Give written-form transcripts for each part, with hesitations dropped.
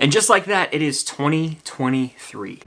And just like that, it is 2023.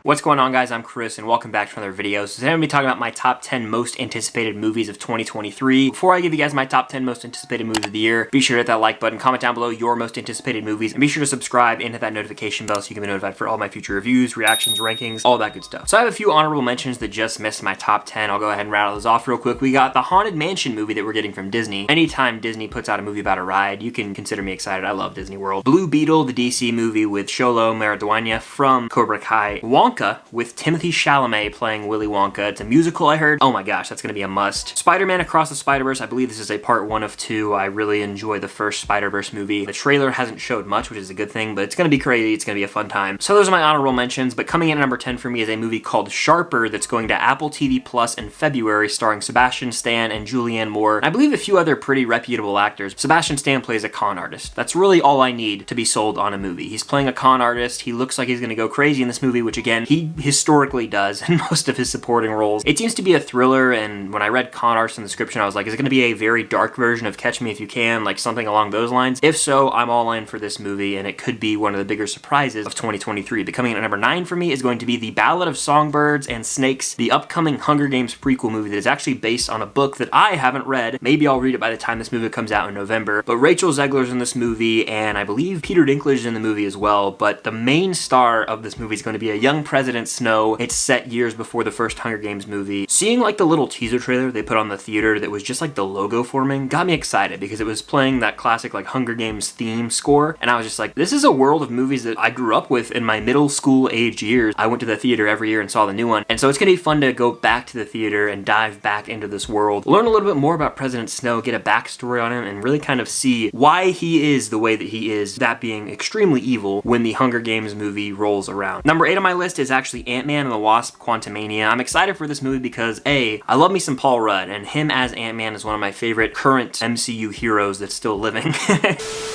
What's going on, guys? I'm Chris and welcome back to another video. So today I'm going to be talking about my top 10 most anticipated movies of 2023. Before I give you guys my top 10 most anticipated movies of the year, be sure to hit that like button, comment down below your most anticipated movies, and be sure to subscribe and hit that notification bell so you can be notified for all my future reviews, reactions, rankings, all that good stuff. So I have a few honorable mentions that just missed my top 10. I'll go ahead and rattle those off real quick. We got the Haunted Mansion movie that we're getting from Disney. Anytime Disney puts out a movie about a ride, you can consider me excited. I love Disney World. Blue Beetle, the DC movie with Xolo Maridueña from Cobra Kai. Wonka with Timothy Chalamet playing Willy Wonka. It's a musical, I heard. Oh my gosh, that's gonna be a must. Spider-Man Across the Spider-Verse. I believe this is a part 1 of 2. I really enjoy the first Spider-Verse movie. The trailer hasn't showed much, which is a good thing, but it's gonna be crazy. It's gonna be a fun time. So those are my honorable mentions, but coming in at number 10 for me is a movie called Sharper that's going to Apple TV Plus in February, starring Sebastian Stan and Julianne Moore. And I believe a few other pretty reputable actors. Sebastian Stan plays a con artist. That's really all I need to be sold on a movie. He's playing a con artist. He looks like he's gonna go crazy in this movie, which again, he historically does in most of his supporting roles. It seems to be a thriller, and when I read con artist in the description, I was like, is it going to be a very dark version of Catch Me If You Can, like something along those lines? If so, I'm all in for this movie, and it could be one of the bigger surprises of 2023. But coming in at number 9 for me is going to be The Ballad of Songbirds and Snakes, the upcoming Hunger Games prequel movie that is actually based on a book that I haven't read. Maybe I'll read it by the time this movie comes out in November. But Rachel Zegler's in this movie, and I believe Peter Dinklage is in the movie as well. But the main star of this movie is going to be a young President Snow. It's set years before the first Hunger Games movie. Seeing like the little teaser trailer they put on the theater that was just like the logo forming got me excited because it was playing that classic like Hunger Games theme score, and I was just like, this is a world of movies that I grew up with in my middle school age years. I went to the theater every year and saw the new one, and so it's gonna be fun to go back to the theater and dive back into this world, learn a little bit more about President Snow, get a backstory on him, and really kind of see why he is the way that he is, that being extremely evil when the Hunger Games movie rolls around. Number 8 on my list is actually Ant-Man and the Wasp: Quantumania. I'm excited for this movie because A, I love me some Paul Rudd, and him as Ant-Man is one of my favorite current MCU heroes that's still living.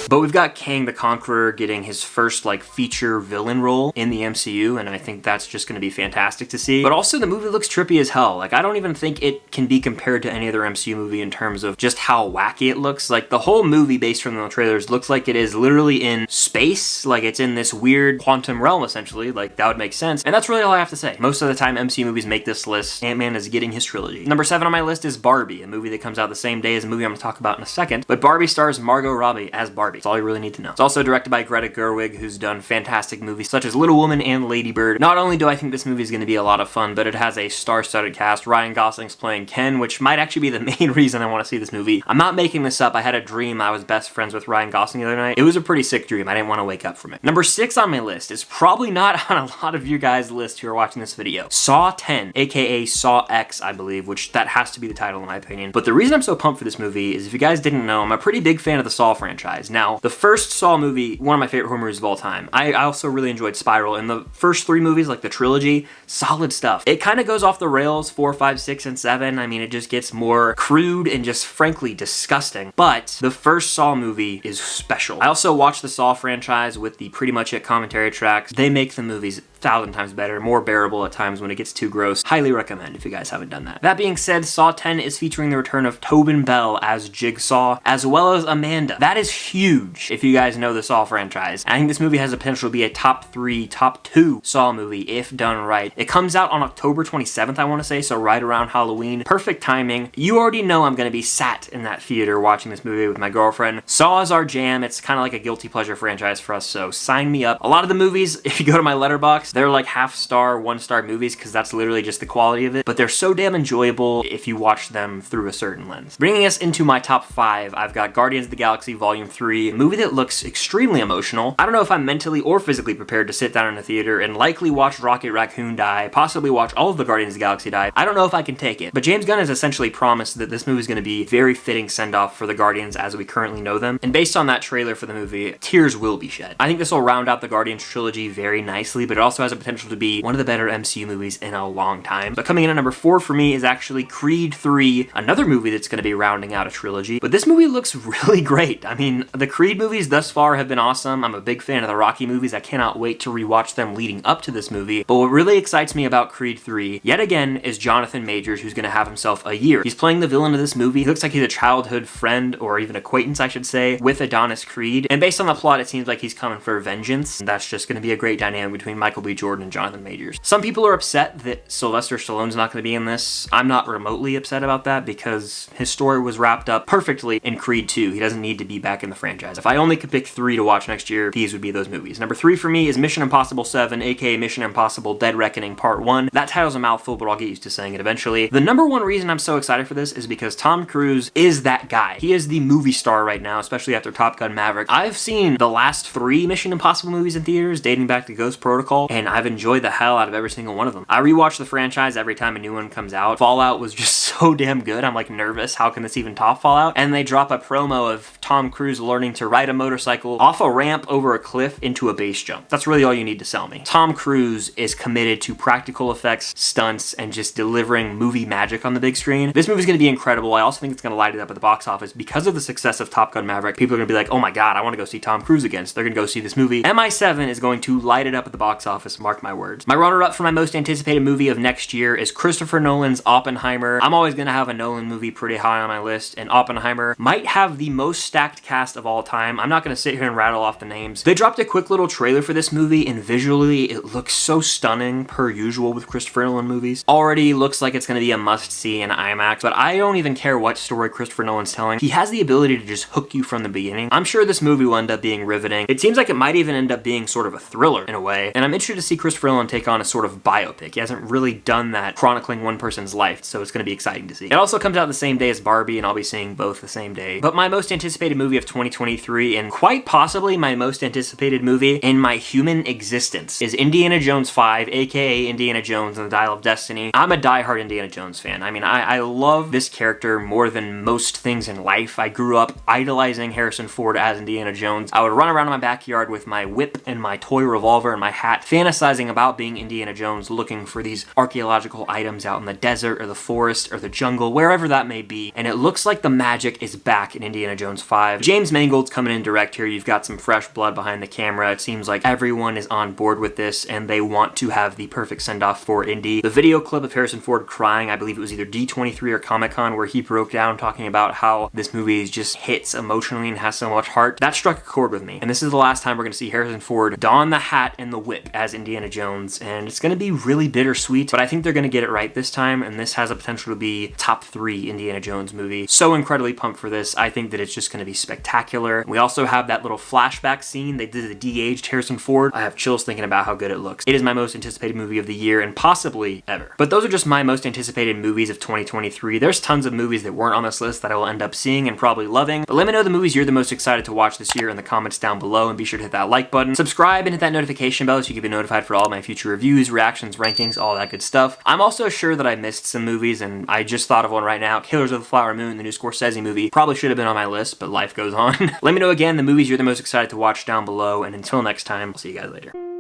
But we've got Kang the Conqueror getting his first like feature villain role in the MCU, and I think that's just going to be fantastic to see. But also the movie looks trippy as hell. Like, I don't even think it can be compared to any other MCU movie in terms of just how wacky it looks. Like, the whole movie based from the trailers looks like it is literally in space, like it's in this weird quantum realm essentially. Like, that would make sense. And that's really all I have to say. Most of the time MCU movies make this list, Ant-Man is getting his trilogy. Number 7 on my list is Barbie, a movie that comes out the same day as a movie I'm going to talk about in a second. But Barbie stars Margot Robbie as Barbie. That's all you really need to know. It's also directed by Greta Gerwig, who's done fantastic movies such as Little Woman and Lady Bird. Not only do I think this movie is going to be a lot of fun, but it has a star-studded cast. Ryan Gosling's playing Ken, which might actually be the main reason I want to see this movie. I'm not making this up. I had a dream I was best friends with Ryan Gosling the other night. It was a pretty sick dream. I didn't want to wake up from it. Number 6 on my list is probably not on a lot of you guys' list who are watching this video. Saw 10, aka Saw X, I believe, which that has to be the title in my opinion. But the reason I'm so pumped for this movie is, if you guys didn't know, I'm a pretty big fan of the Saw franchise. Now, the first Saw movie, one of my favorite horror movies of all time. I also really enjoyed Spiral, and the first 3 movies, like the trilogy, solid stuff. It kind of goes off the rails 4, 5, 6, and 7. I mean, it just gets more crude and just frankly disgusting. But the first Saw movie is special. I also watched the Saw franchise with the Pretty Much It commentary tracks. They make the movies 1,000 times better, more bearable at times when it gets too gross. Highly recommend if you guys haven't done that. That being said, Saw 10 is featuring the return of Tobin Bell as Jigsaw, as well as Amanda. That is huge if you guys know the Saw franchise. I think this movie has the potential to be a top 3, top 2 Saw movie if done right. It comes out on October 27th, I want to say, so right around Halloween. Perfect timing. You already know I'm going to be sat in that theater watching this movie with my girlfriend. Saw is our jam. It's kind of like a guilty pleasure franchise for us, so sign me up. A lot of the movies, if you go to my Letterboxd, they're like half-star, 1-star movies because that's literally just the quality of it, but they're so damn enjoyable if you watch them through a certain lens. Bringing us into my top 5, I've got Guardians of the Galaxy Volume 3, a movie that looks extremely emotional. I don't know if I'm mentally or physically prepared to sit down in a theater and likely watch Rocket Raccoon die, possibly watch all of the Guardians of the Galaxy die. I don't know if I can take it, but James Gunn has essentially promised that this movie is going to be a very fitting send-off for the Guardians as we currently know them, and based on that trailer for the movie, tears will be shed. I think this will round out the Guardians trilogy very nicely, but it also also has a potential to be one of the better MCU movies in a long time. But coming in at number 4 for me is actually Creed 3, another movie that's going to be rounding out a trilogy. But this movie looks really great. I mean, the Creed movies thus far have been awesome. I'm a big fan of the Rocky movies. I cannot wait to rewatch them leading up to this movie. But what really excites me about Creed 3, yet again, is Jonathan Majors, who's going to have himself a year. He's playing the villain of this movie. He looks like he's a childhood friend, or even acquaintance, I should say, with Adonis Creed. And based on the plot, it seems like he's coming for vengeance. And that's just going to be a great dynamic between Michael B. Jordan and Jonathan Majors. Some people are upset that Sylvester Stallone's not going to be in this. I'm not remotely upset about that because his story was wrapped up perfectly in Creed 2. He doesn't need to be back in the franchise. If I only could pick 3 to watch next year, these would be those movies. Number 3 for me is Mission Impossible 7, aka Mission Impossible Dead Reckoning Part 1. That title's a mouthful, but I'll get used to saying it eventually. The number one reason I'm so excited for this is because Tom Cruise is that guy. He is the movie star right now, especially after Top Gun Maverick. I've seen the last 3 Mission Impossible movies in theaters, dating back to Ghost Protocol, and I've enjoyed the hell out of every single one of them. I rewatch the franchise every time a new one comes out. Fallout was just so damn good. I'm like nervous. How can this even top Fallout? And they drop a promo of Tom Cruise learning to ride a motorcycle off a ramp over a cliff into a base jump. That's really all you need to sell me. Tom Cruise is committed to practical effects, stunts, and just delivering movie magic on the big screen. This movie's going to be incredible. I also think it's going to light it up at the box office because of the success of Top Gun Maverick. People are going to be like, oh my god, I want to go see Tom Cruise again. So they're going to go see this movie. MI7 is going to light it up at the box office, mark my words. My runner-up for my most anticipated movie of next year is Christopher Nolan's Oppenheimer. I'm always going to have a Nolan movie pretty high on my list, and Oppenheimer might have the most stacked cast of all time. I'm not going to sit here and rattle off the names. They dropped a quick little trailer for this movie, and visually it looks so stunning per usual with Christopher Nolan movies. Already looks like it's going to be a must-see in IMAX, but I don't even care what story Christopher Nolan's telling. He has the ability to just hook you from the beginning. I'm sure this movie will end up being riveting. It seems like it might even end up being sort of a thriller in a way, and I'm interested to see Christopher Nolan take on a sort of biopic. He hasn't really done that chronicling one person's life, so it's going to be exciting to see. It also comes out the same day as Barbie, and I'll be seeing both the same day. But my most anticipated movie of 2023, and quite possibly my most anticipated movie in my human existence, is Indiana Jones 5, aka Indiana Jones and the Dial of Destiny. I'm a diehard Indiana Jones fan. I mean, I love this character more than most things in life. I grew up idolizing Harrison Ford as Indiana Jones. I would run around in my backyard with my whip and my toy revolver and my hat, fantasizing about being Indiana Jones, looking for these archaeological items out in the desert or the forest or the jungle, wherever that may be. And it looks like the magic is back in Indiana Jones 5. James Mangold's coming in direct here. You've got some fresh blood behind the camera. It seems like everyone is on board with this and they want to have the perfect send-off for Indy. The video clip of Harrison Ford crying, I believe it was either D23 or Comic-Con, where he broke down talking about how this movie just hits emotionally and has so much heart. That struck a chord with me. And this is the last time we're going to see Harrison Ford don the hat and the whip as Indiana Jones, and it's going to be really bittersweet, but I think they're going to get it right this time, and this has a potential to be top 3 Indiana Jones movie. So incredibly pumped for this. I think that it's just going to be spectacular. We also have that little flashback scene. They did the de-aged Harrison Ford. I have chills thinking about how good it looks. It is my most anticipated movie of the year and possibly ever. But those are just my most anticipated movies of 2023. There's tons of movies that weren't on this list that I will end up seeing and probably loving. But let me know the movies you're the most excited to watch this year in the comments down below, and be sure to hit that like button. Subscribe and hit that notification bell so you can be notified for all my future reviews, reactions, rankings, all that good stuff. I'm also sure that I missed some movies, and I just thought of one right now. Killers of the Flower Moon, the new Scorsese movie, probably should have been on my list, but life goes on. Let me know again the movies you're the most excited to watch down below, and until next time, I'll see you guys later.